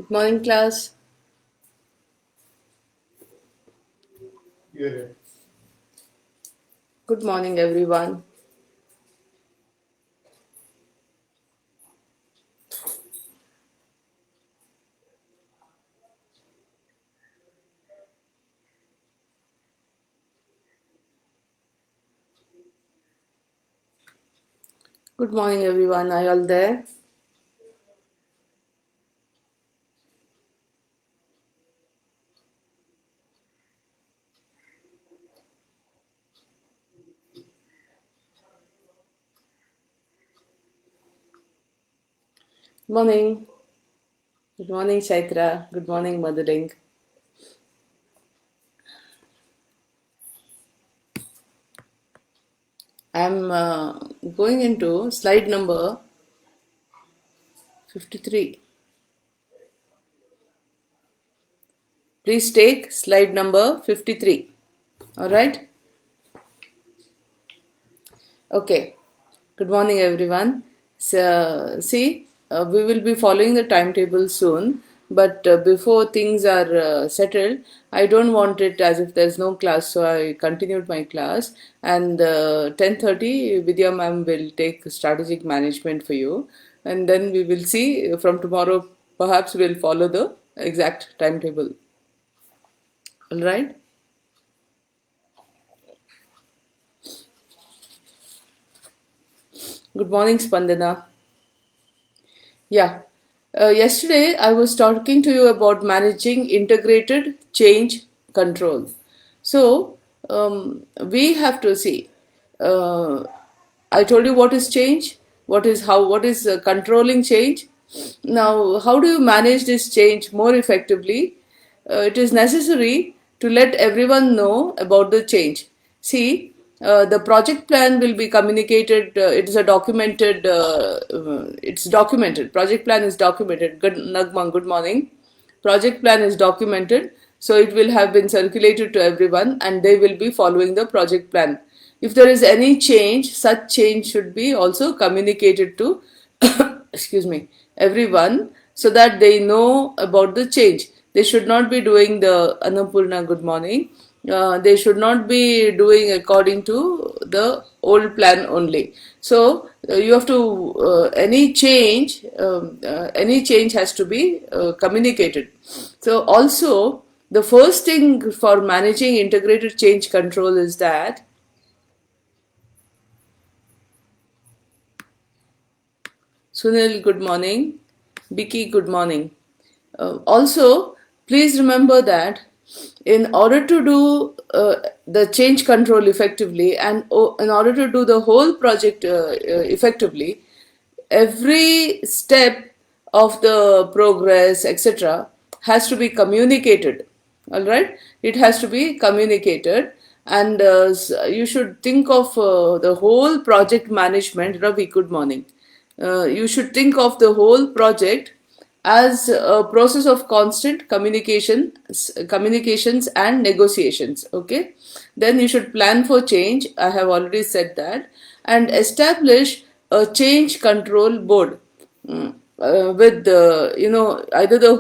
Good morning, class. Yeah. Good morning, everyone. Good morning, everyone. Are you all there? Good morning. Good morning, Chaitra. Good morning, Madhuling. I'm going into slide number 53. Please take slide number 53. All right? Okay. Good morning, everyone. So, see, we will be following the timetable soon, but before things are settled, I don't want it as if there's no class, so I continued my class. And 10:30, Vidya ma'am will take strategic management for you, and then we will see from tomorrow. Perhaps we'll follow the exact timetable. All right. Good morning, Spandana. Yeah. Yesterday, I was talking to you about managing integrated change control. So, we have to see. Uh, I told you what is change, what is controlling change. Now, how do you manage this change more effectively? It is necessary to let everyone know about the change. See, the project plan will be communicated. It is a documented. It's documented. Project plan is documented. Good, Nagman. Good morning. Project plan is documented, so it will have been circulated to everyone, and they will be following the project plan. If there is any change, such change should be also communicated to excuse me, everyone, so that they know about the change. They should not be doing the Annapurna good morning. They should not be doing according to the old plan only. So you have to any change has to be communicated. So also the first thing for managing integrated change control is that Sunil, good morning. Vicky, good morning. Also, please remember that in order to do the change control effectively and in order to do the whole project effectively, every step of the progress, etc., has to be communicated. All right, it has to be communicated, and you should think of the whole project management. Ravi, good morning. You should think of the whole project as a process of constant communications and negotiations. Okay, then you should plan for change. I have already said that, and establish a change control board. With either the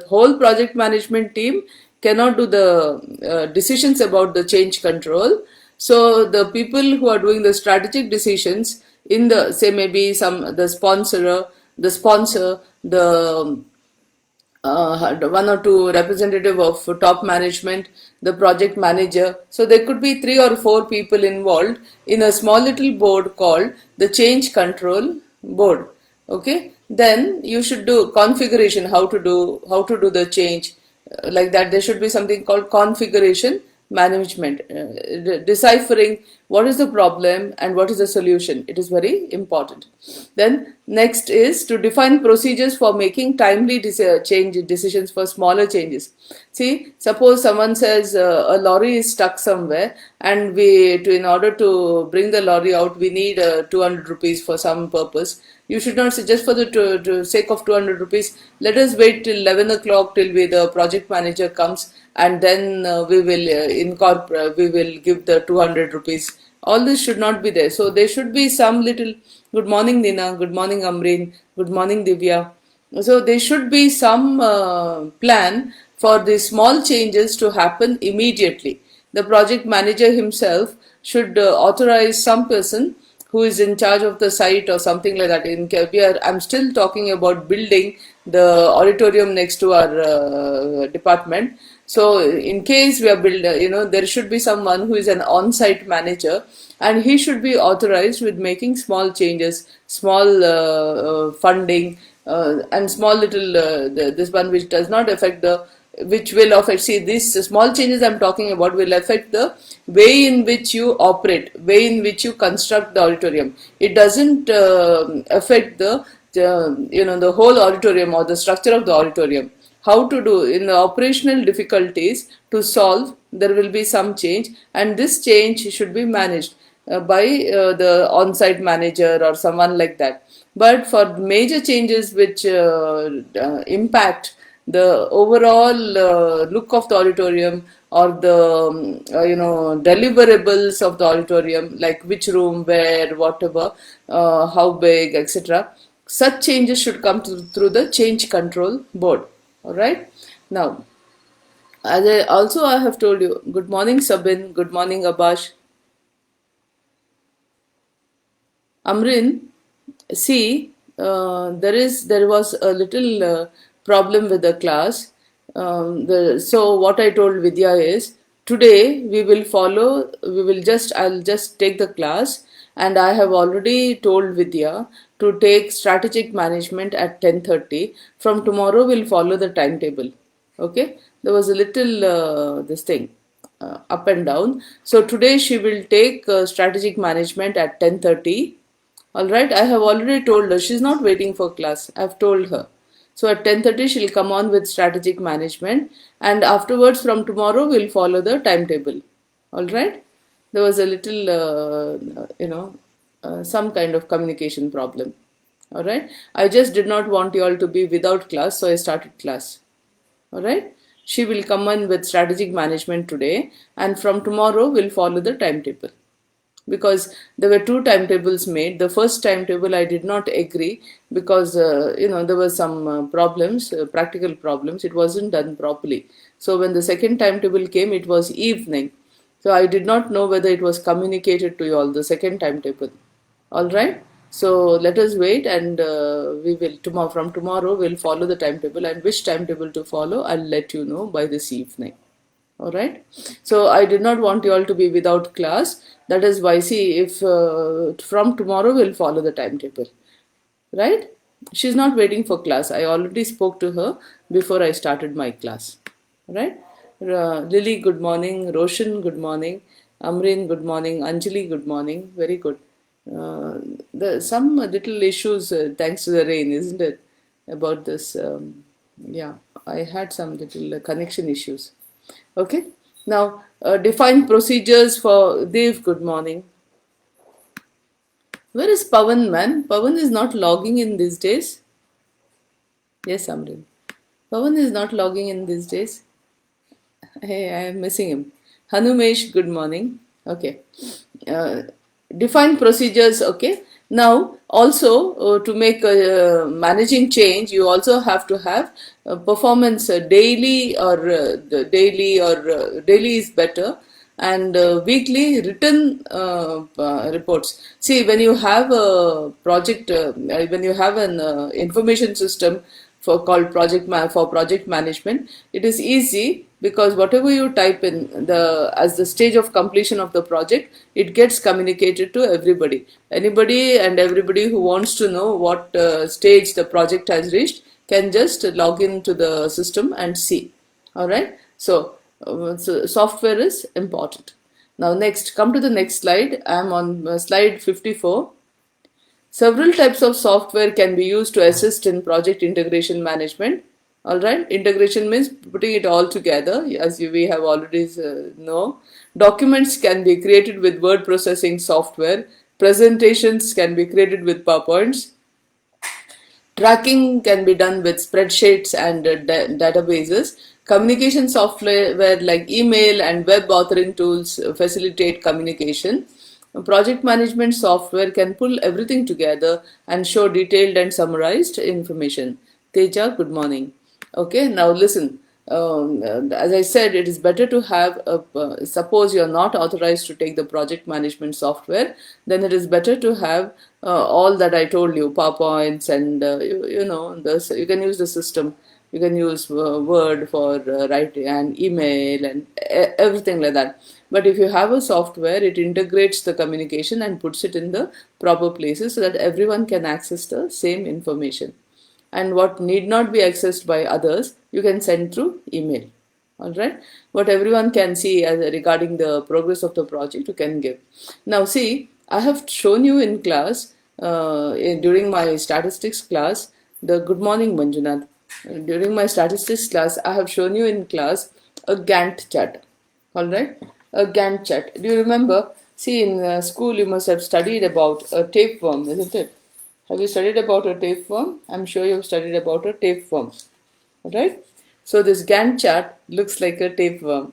whole project management team cannot do the decisions about the change control. So the people who are doing the strategic decisions in the, say, maybe some the sponsor, the one or two representative of top management, the project manager. So there could be three or four people involved in a small little board called the change control board. Okay, then you should do configuration, how to do the change. Like that, there should be something called configuration management, deciphering what is the problem and what is the solution. It is very important. Then next is to define procedures for making timely change decisions for smaller changes. See, suppose someone says a lorry is stuck somewhere, and in order to bring the lorry out, we need 200 rupees for some purpose. You should not say, just for the sake of 200 rupees, let us wait till 11 o'clock till the project manager comes, and then we will we will give the 200 rupees. All this should not be there. So there should be some little. Good morning, Nina. Good morning, Amreen. Good morning, Divya. So there should be some plan for the small changes to happen immediately. The project manager himself should authorize some person who is in charge of the site or something like that. I'm still talking about building the auditorium next to our department. So in case we are building, there should be someone who is an on-site manager, and he should be authorized with making small changes, small funding, and small little this one which does not affect the, which will affect, see, these small changes I'm talking about will affect the way in which you operate, way in which you construct the auditorium. It doesn't affect the whole auditorium or the structure of the auditorium. How to do in the operational difficulties to solve, there will be some change, and this change should be managed by the on-site manager or someone like that. But for major changes which impact the overall look of the auditorium, or the deliverables of the auditorium, like which room, where, whatever, how big, etc., such changes should come through the change control board. All right. Now, as I have told you, good morning Sabin, good morning Abash. Amrin, see, there was a little problem with the class. So what I told Vidya is, today I'll just take the class, and I have already told Vidya to take strategic management at 10:30. From tomorrow we'll follow the timetable. Okay, there was a little this thing up and down. So today she will take strategic management at 10:30. All right, I have already told her, she's not waiting for class. I've told her. So at 10:30 she'll come on with strategic management, and afterwards from tomorrow we'll follow the timetable. All right. There was a little some kind of communication problem. All right. I just did not want you all to be without class, so I started class. All right. She will come on with strategic management today, and from tomorrow we'll follow the timetable, because there were two timetables made. The first timetable I did not agree, because there were some problems, practical problems. It wasn't done properly. So when the second timetable came, it was evening. So I did not know whether it was communicated to you all, the second timetable. All right. So let us wait, and we will from tomorrow we'll follow the timetable, and which timetable to follow I'll let you know by this evening. All right. So I did not want you all to be without class. That is why, see, if from tomorrow we'll follow the timetable. Right? She's not waiting for class. I already spoke to her before I started my class. Right? Lily, good morning. Roshan, good morning. Amrin, good morning. Anjali, good morning. Very good. Some little issues thanks to the rain, isn't it? About this. Yeah, I had some little connection issues. Okay. Now, define procedures for Dev. Good morning. Where is Pawan, man? Pawan is not logging in these days. Yes, Amrin. Pawan is not logging in these days. Hey, I am missing him. Hanumesh, good morning. Okay. Define procedures. Okay. Now, also to make managing change, you also have to have performance daily, or daily is better, and weekly written reports. See, when you have a project, when you have an information system called project management, it is easy, because whatever you type in as the stage of completion of the project, it gets communicated to everybody. Anybody and everybody who wants to know what stage the project has reached can just log into the system and see. All right. So software is important. Now next, come to the next slide. I am on slide 54. Several types of software can be used to assist in project integration management. All right, integration means putting it all together, as we have already know. Documents can be created with word processing software. Presentations can be created with PowerPoints. Tracking can be done with spreadsheets and databases. Communication software like email and web authoring tools facilitate communication. Project management software can pull everything together and show detailed and summarized information. Teja, good morning. Okay, now listen. As I said, it is better to have suppose you're not authorized to take the project management software, then it is better to have all that I told you, PowerPoints and you can use the system. You can use Word for writing and email and everything like that. But if you have a software, it integrates the communication and puts it in the proper places so that everyone can access the same information, and what need not be accessed by others you can send through email. All right, what everyone can see as regarding the progress of the project you can give. Now see, I have shown you in class during my statistics class, the good morning Manjunath, during my statistics class I have shown you in class a Gantt chart. All right, a Gantt chart, do you remember? See, in school you must have studied about a tapeworm, isn't it? Have you studied about a tapeworm? I'm sure you've studied about a tapeworm. Alright? So this Gantt chart looks like a tapeworm.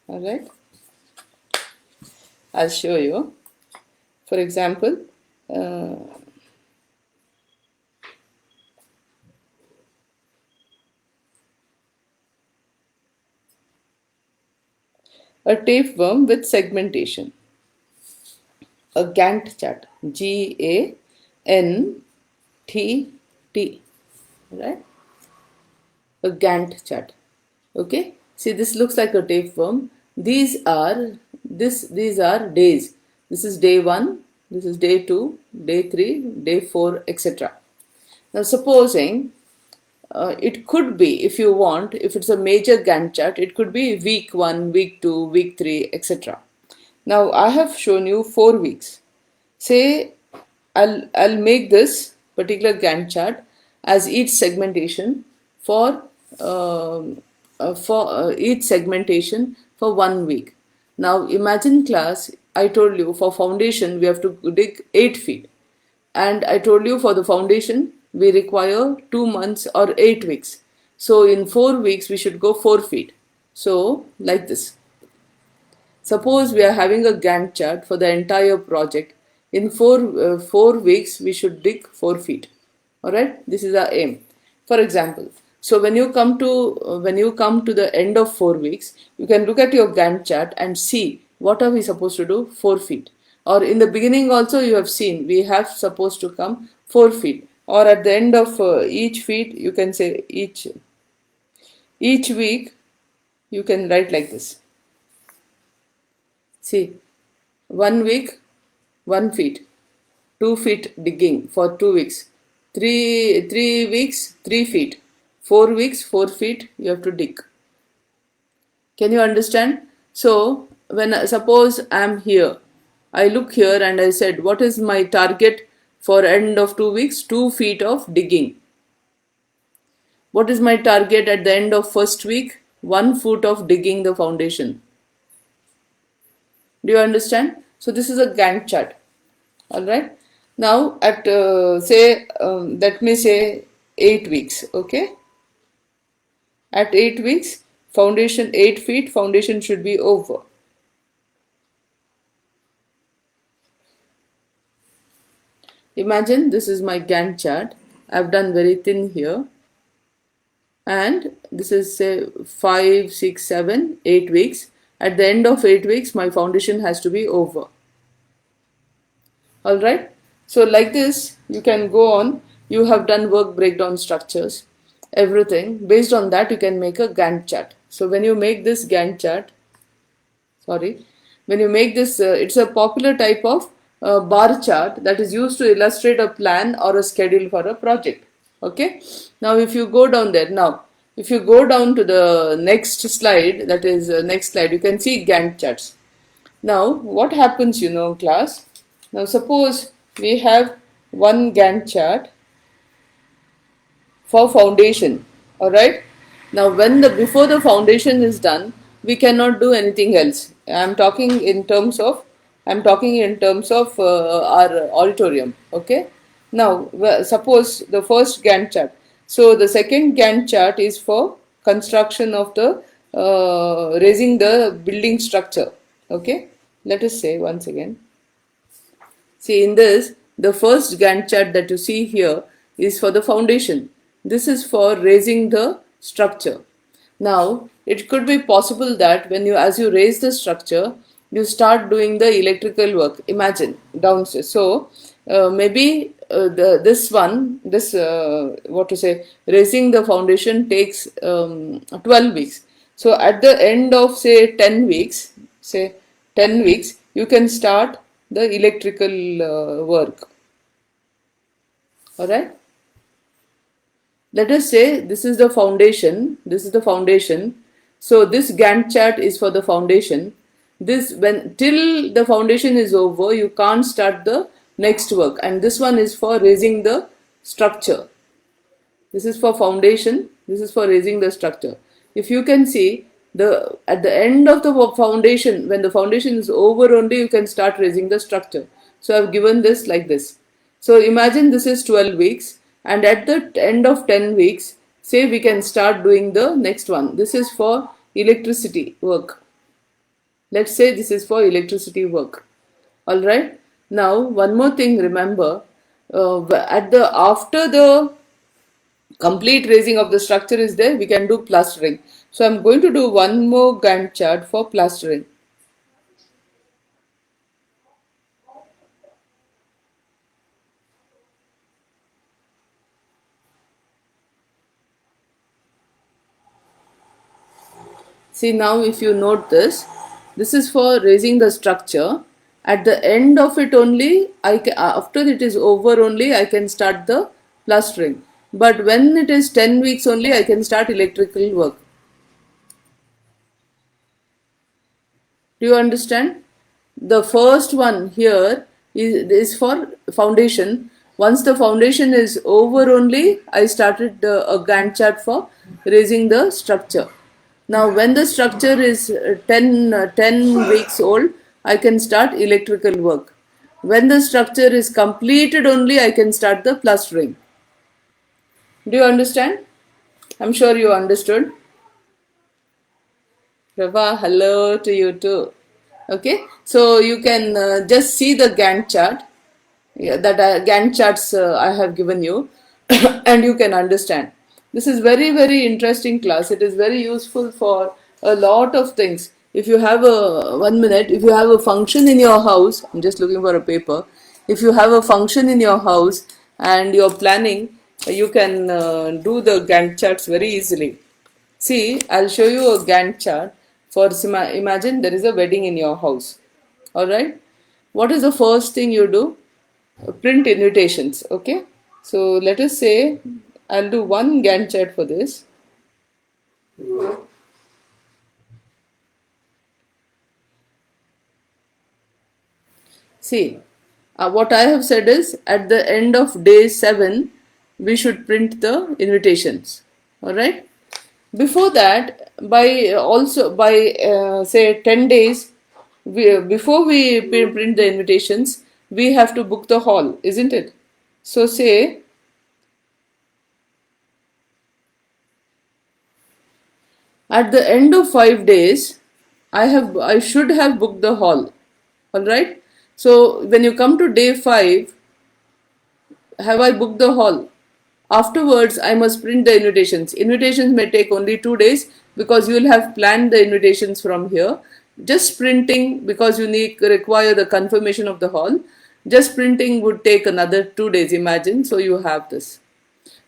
Alright? I'll show you. For example, uh, a tapeworm with segmentation. A Gantt chart. Gantt. Right? A Gantt chart. Okay, see, this looks like a tapeworm. These are days. This is day 1, this is day 2, day 3, day 4, etc. Now supposing it could be, if you want, if it's a major Gantt chart, it could be week 1, week 2, week 3, etc. Now I have shown you 4 weeks. Say I'll make this particular Gantt chart as each segmentation for each segmentation for 1 week. Now imagine class, I told you for foundation we have to dig 8 feet, and I told you for the foundation we require 2 months or 8 weeks. So in 4 weeks we should go 4 feet. So like this. Suppose we are having a Gantt chart for the entire project. In 4 weeks, we should dig 4 feet. All right, this is our aim. For example, so when you come to the end of 4 weeks, you can look at your Gantt chart and see what are we supposed to do 4 feet. Or in the beginning also you have seen we have supposed to come 4 feet. Or at the end of each feet, you can say each week you can write like this. See, 1 week, 1 feet, 2 feet digging for 2 weeks, three weeks, 3 feet, 4 weeks, 4 feet you have to dig. Can you understand? So when suppose I'm here, I look here and I said, what is my target for end of 2 weeks? 2 feet of digging. What is my target at the end of first week? 1 foot of digging the foundation. Do you understand? So this is a Gantt chart. All right. Now at let me say 8 weeks. Okay. At 8 weeks, foundation 8 feet, foundation should be over. Imagine this is my Gantt chart. I've done very thin here. And this is say 5, 6, 7, 8 weeks. At the end of 8 weeks, my foundation has to be over. All right. So like this, you can go on. You have done work breakdown structures, everything. Based on that, you can make a Gantt chart. So when you make this Gantt chart, when you make this, it's a popular type of bar chart that is used to illustrate a plan or a schedule for a project. Okay. Now if you go down there, if you go down to the next slide, that is next slide, you can see Gantt charts. Now what happens, class? Now suppose we have one Gantt chart for foundation. All right. Now before the foundation is done, we cannot do anything else. I'm talking in terms of our auditorium. Okay. Now suppose the first Gantt chart. So the second Gantt chart is for construction of the raising the building structure. Okay. Let us say once again. See, in this, the first Gantt chart that you see here is for the foundation. This is for raising the structure. Now, it could be possible that as you raise the structure, you start doing the electrical work. Imagine downstairs. So, maybe raising the foundation takes 12 weeks. So, at the end of say 10 weeks, you can start the electrical work. All right. Let us say this is the foundation. So this Gantt chart is for the foundation. Till the foundation is over, you can't start the next work. And this one is for raising the structure. This is for foundation. This is for raising the structure. If you can see, at the end of the foundation, when the foundation is over only, you can start raising the structure. So I've given this like this. So imagine this is 12 weeks, and at the end of 10 weeks, say we can start doing the next one. This is for electricity work. Let's say this is for electricity work. All right. Now, one more thing, remember, after the complete raising of the structure is there, we can do plastering. So I'm going to do one more Gantt chart for plastering. See, now if you note this is for raising the structure. At the end of it only, after it is over only, I can start the plastering. But when it is 10 weeks only, I can start electrical work. Do you understand? The first one here is for foundation. Once the foundation is over only, I started a Gantt chart for raising the structure. Now when the structure is 10 weeks old, I can start electrical work. When the structure is completed only, I can start the plastering. Do you understand? I'm sure you understood. Prabha, hello to you too. Okay, so you can just see the Gantt chart, Gantt charts I have given you, and you can understand. This is very, very interesting class. It is very useful for a lot of things. If you have if you have a function in your house, I'm just looking for a paper. If you have a function in your house and you're planning, you can do the Gantt charts very easily. See, I'll show you a Gantt chart. Imagine there is a wedding in your house. Alright? What is the first thing you do? Print invitations. Okay? So let us say I'll do one Gantt chart for this. See, what I have said is at the end of day 7, we should print the invitations. Alright? Before that, by say 10 days, before we print the invitations, we have to book the hall, isn't it? So say at the end of 5 days, I should have booked the hall. Alright? So when you come to day 5, have I booked the hall? Afterwards, I must print the invitations. Invitations may take only 2 days because you will have planned the invitations from here. Just printing, because you require the confirmation of the hall, just printing would take another 2 days, imagine. So you have this.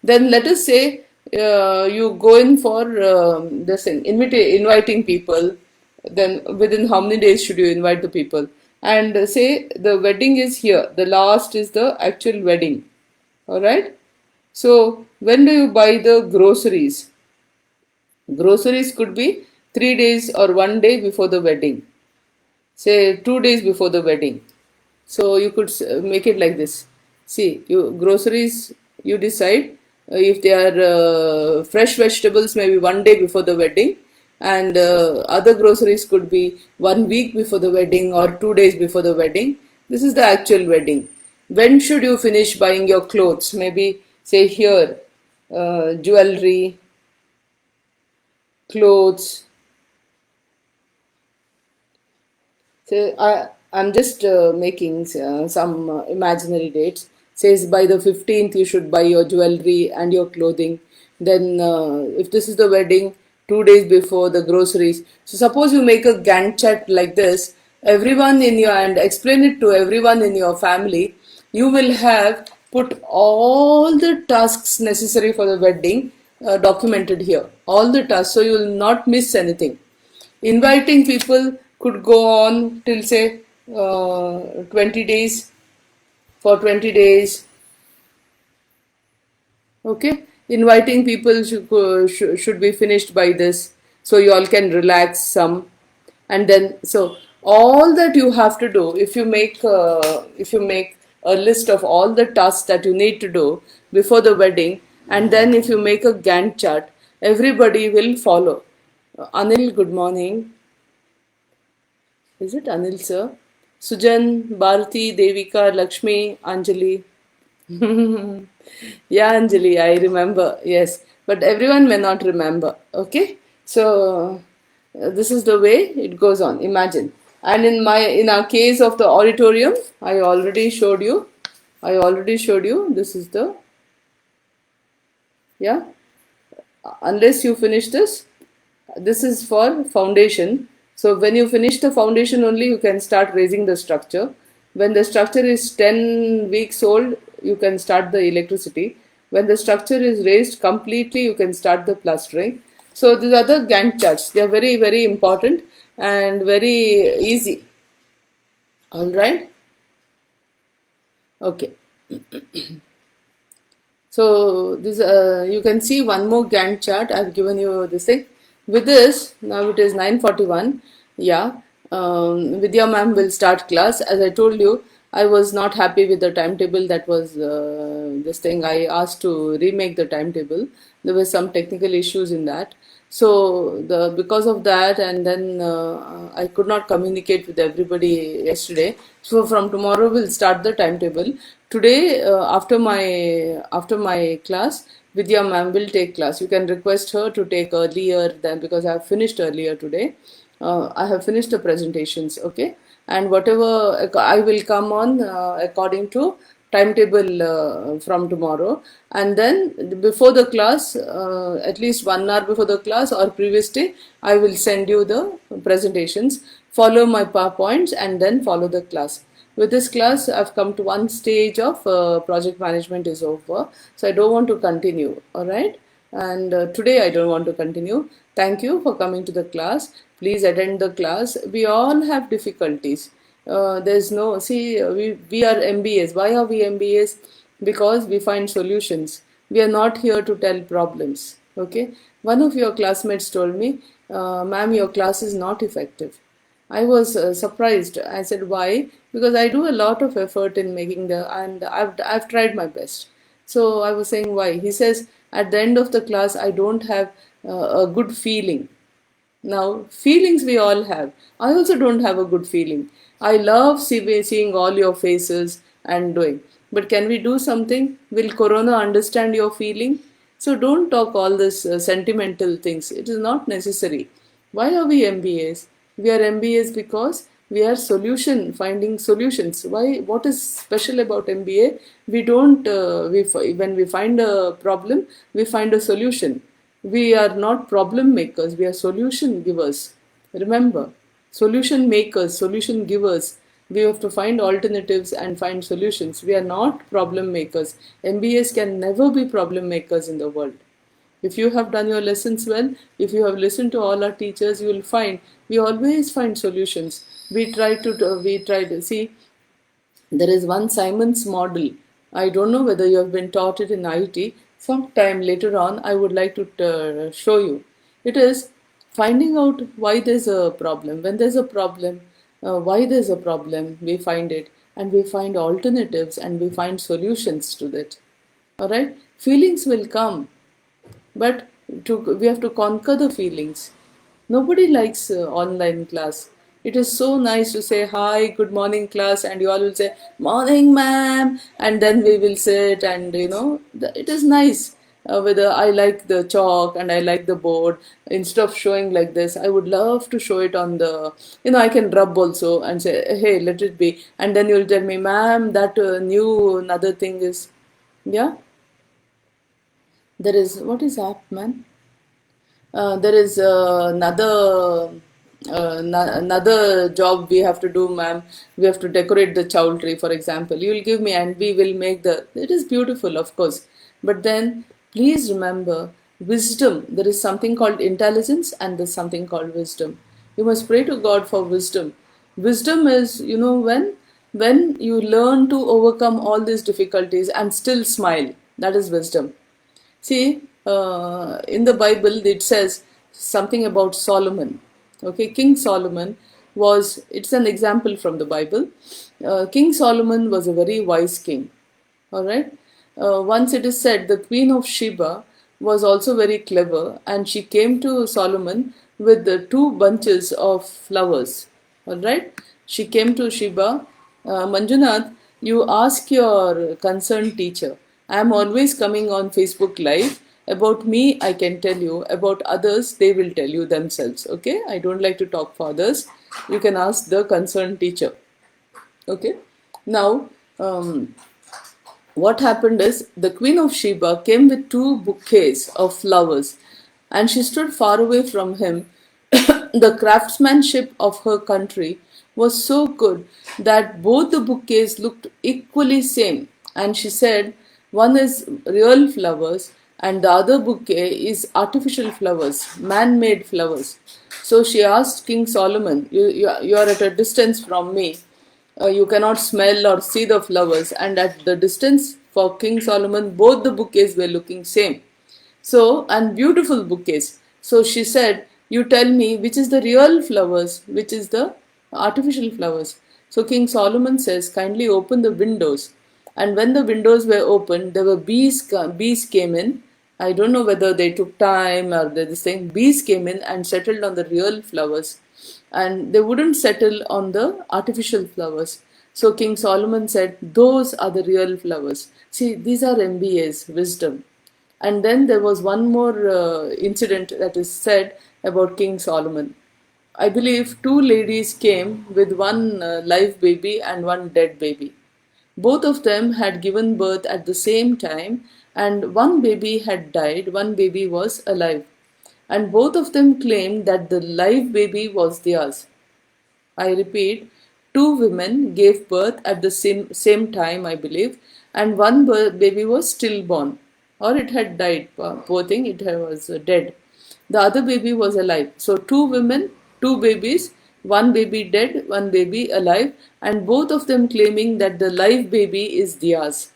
Then let us say you go in for this thing, inviting people. Then within how many days should you invite the people? And say the wedding is here. The last is the actual wedding. Alright? So when do you buy the groceries? Groceries could be 3 days or 1 day before the wedding. Say 2 days before the wedding. So you could make it like this. See, groceries, you decide if they are fresh vegetables, maybe 1 day before the wedding, and other groceries could be 1 week before the wedding or 2 days before the wedding. This is the actual wedding. When should you finish buying your clothes? Maybe say here, jewelry, clothes. So I'm just making some imaginary dates. Says by the 15th you should buy your jewelry and your clothing. Then if this is the wedding, 2 days before the groceries. So suppose you make a Gantt chart like this, everyone in your, and explain it to everyone in your family, you will have put all the tasks necessary for the wedding documented here. All the tasks, so you will not miss anything. Inviting people could go on till say 20 days, for 20 days. Okay, inviting people should be finished by this, so you all can relax some. And then so all that you have to do, if you make a list of all the tasks that you need to do before the wedding, and then if you make a Gantt chart, everybody will follow. Anil, good morning. Is it Anil sir? Sujan, Bharati, Devika, Lakshmi, Anjali. Yeah, Anjali, I remember. Yes, but everyone may not remember. Okay, so this is the way it goes on. Imagine, and in our case of the auditorium, I already showed you. I already showed you. This is the, yeah. Unless you finish this, this is for foundation. So when you finish the foundation only, you can start raising the structure. When the structure is 10 weeks old, you can start the electricity. When the structure is raised completely, you can start the plastering. So these are the Gantt charts. They are very, very important and very easy. All right. Okay. So this you can see one more Gantt chart. I've given you this thing. With this, now it is 9:41. Yeah, Vidya ma'am will start class. As I told you, I was not happy with the timetable that was this thing. I asked to remake the timetable. There were some technical issues in that. So because of that, and then I could not communicate with everybody yesterday. So from tomorrow we'll start the timetable. Today after my class, Vidya ma'am will take class. You can request her to take earlier than, because I have finished earlier today. I have finished the presentations. Okay, and whatever I will come on according to timetable from tomorrow, and then before the class, at least 1 hour before the class or previous day, I will send you the presentations, follow my PowerPoints, and then follow the class. With this class, I've come to one stage of project management is over, so I don't want to continue. All right, and today I don't want to continue. Thank you for coming to the class. Please attend the class. We all have difficulties. There's no, see, we are MBAs. Why are we MBAs? Because we find solutions. We are not here to tell problems. Okay, one of your classmates told me, ma'am, your class is not effective. I was surprised. I said, why? Because I do a lot of effort in making and I've tried my best. So I was saying, why? He says, at the end of the class, I don't have a good feeling. Now, feelings we all have. I also don't have a good feeling. I love seeing all your faces and doing. But can we do something? Will Corona understand your feeling? So don't talk all this sentimental things. It is not necessary. Why are we MBAs? We are MBAs because we are finding solutions. Why? What is special about MBA? We don't. When we find a problem, we find a solution. We are not problem makers, we are solution givers. Remember, solution makers, solution givers. We have to find alternatives and find solutions. We are not problem makers. MBAs can never be problem makers in the world. If you have done your lessons well, if you have listened to all our teachers, you will find we always find solutions. We try to see. There is one Simon's model. I don't know whether you have been taught it in IT. Sometime later on, I would like to show you. It is finding out why there's a problem. When there's a problem, why there's a problem, we find it, and we find alternatives and we find solutions to that. All right? Feelings will come, but we have to conquer the feelings. Nobody likes online class. It is so nice to say hi, good morning class, and you all will say morning ma'am, and then we will sit, and it is nice. Whether I like the chalk and I like the board, instead of showing like this, I would love to show it on the, I can rub also and say, hey, let it be, and then you'll tell me, ma'am, that new another thing is, yeah. There is, what is app, man? There is another job we have to do, ma'am. We have to decorate the chowl tree, for example. You will give me, and we will make the. It is beautiful, of course, but then please remember wisdom. There is something called intelligence, and there's something called wisdom. You must pray to God for wisdom. Wisdom is, when you learn to overcome all these difficulties and still smile. That is wisdom. See, in the Bible, it says something about Solomon. Okay, King Solomon was, it's an example from the Bible. King Solomon was a very wise king. All right. Once it is said the Queen of Sheba was also very clever, and she came to Solomon with the two bunches of flowers. All right. She came to Sheba, Manjunath, you ask your concerned teacher. I am always coming on Facebook Live. About me, I can tell you. About others, they will tell you themselves. Okay? I don't like to talk for others. You can ask the concerned teacher. Okay? Now, what happened is the Queen of Sheba came with two bouquets of flowers, and she stood far away from him. The craftsmanship of her country was so good that both the bouquets looked equally same, and she said, one is real flowers and the other bouquet is artificial flowers, man-made flowers. So she asked King Solomon, you are at a distance from me, you cannot smell or see the flowers, and at the distance for King Solomon both the bouquets were looking same. So, and beautiful bouquets. So she said, you tell me which is the real flowers, which is the artificial flowers. So King Solomon says, kindly open the windows. And when the windows were opened, there were bees came in. I don't know whether they took time or this thing. Bees came in and settled on the real flowers, and they wouldn't settle on the artificial flowers. So King Solomon said, those are the real flowers. See, these are MBAs, wisdom. And then there was one more incident that is said about King Solomon. I believe two ladies came with one live baby and one dead baby. Both of them had given birth at the same time, and one baby had died, one baby was alive. And both of them claimed that the live baby was theirs. I repeat, two women gave birth at the same time, I believe, and one baby was stillborn, or it had died. Poor thing, it was dead. The other baby was alive. So, two women, two babies, one baby dead, one baby alive, and both of them claiming that the live baby is theirs.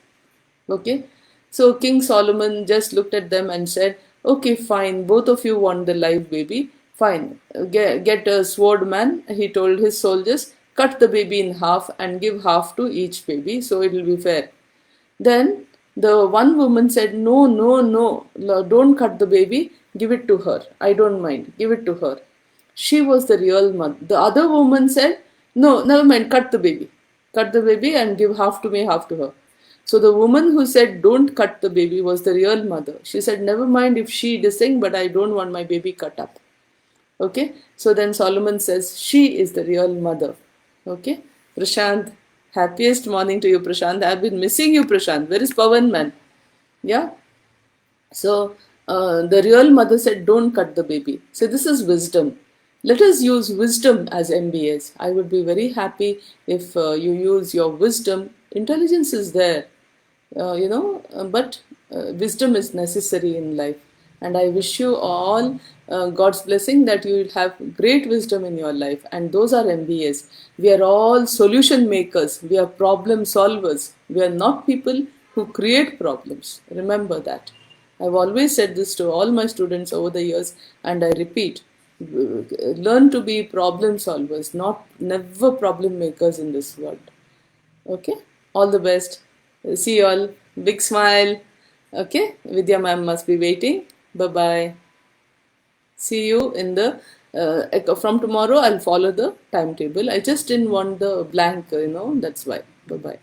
Okay, so King Solomon just looked at them and said, okay, fine, both of you want the live baby. Fine, get a sword, man. He told his soldiers, cut the baby in half and give half to each baby, so it will be fair. Then the one woman said, no, no, no, don't cut the baby, give it to her. I don't mind, give it to her. She was the real mother. The other woman said, no, never mind, cut the baby. Cut the baby and give half to me, half to her. So the woman who said, don't cut the baby, was the real mother. She said, never mind if she is saying, but I don't want my baby cut up. Okay, so then Solomon says, she is the real mother. Okay, Prashant, happiest morning to you, Prashant. I've been missing you, Prashant. Where is Pavan, man? Yeah. So the real mother said, don't cut the baby. So this is wisdom. Let us use wisdom as MBAs. I would be very happy if you use your wisdom. Intelligence is there, but wisdom is necessary in life. And I wish you all God's blessing that you will have great wisdom in your life. And those are MBAs. We are all solution makers. We are problem solvers. We are not people who create problems. Remember that. I've always said this to all my students over the years, and I repeat, learn to be problem solvers, never problem makers in this world. Okay, all the best. See you all. Big smile. Okay, Vidya ma'am must be waiting. Bye bye. See you in the from tomorrow. I'll follow the timetable. I just didn't want the blank, that's why. Bye bye.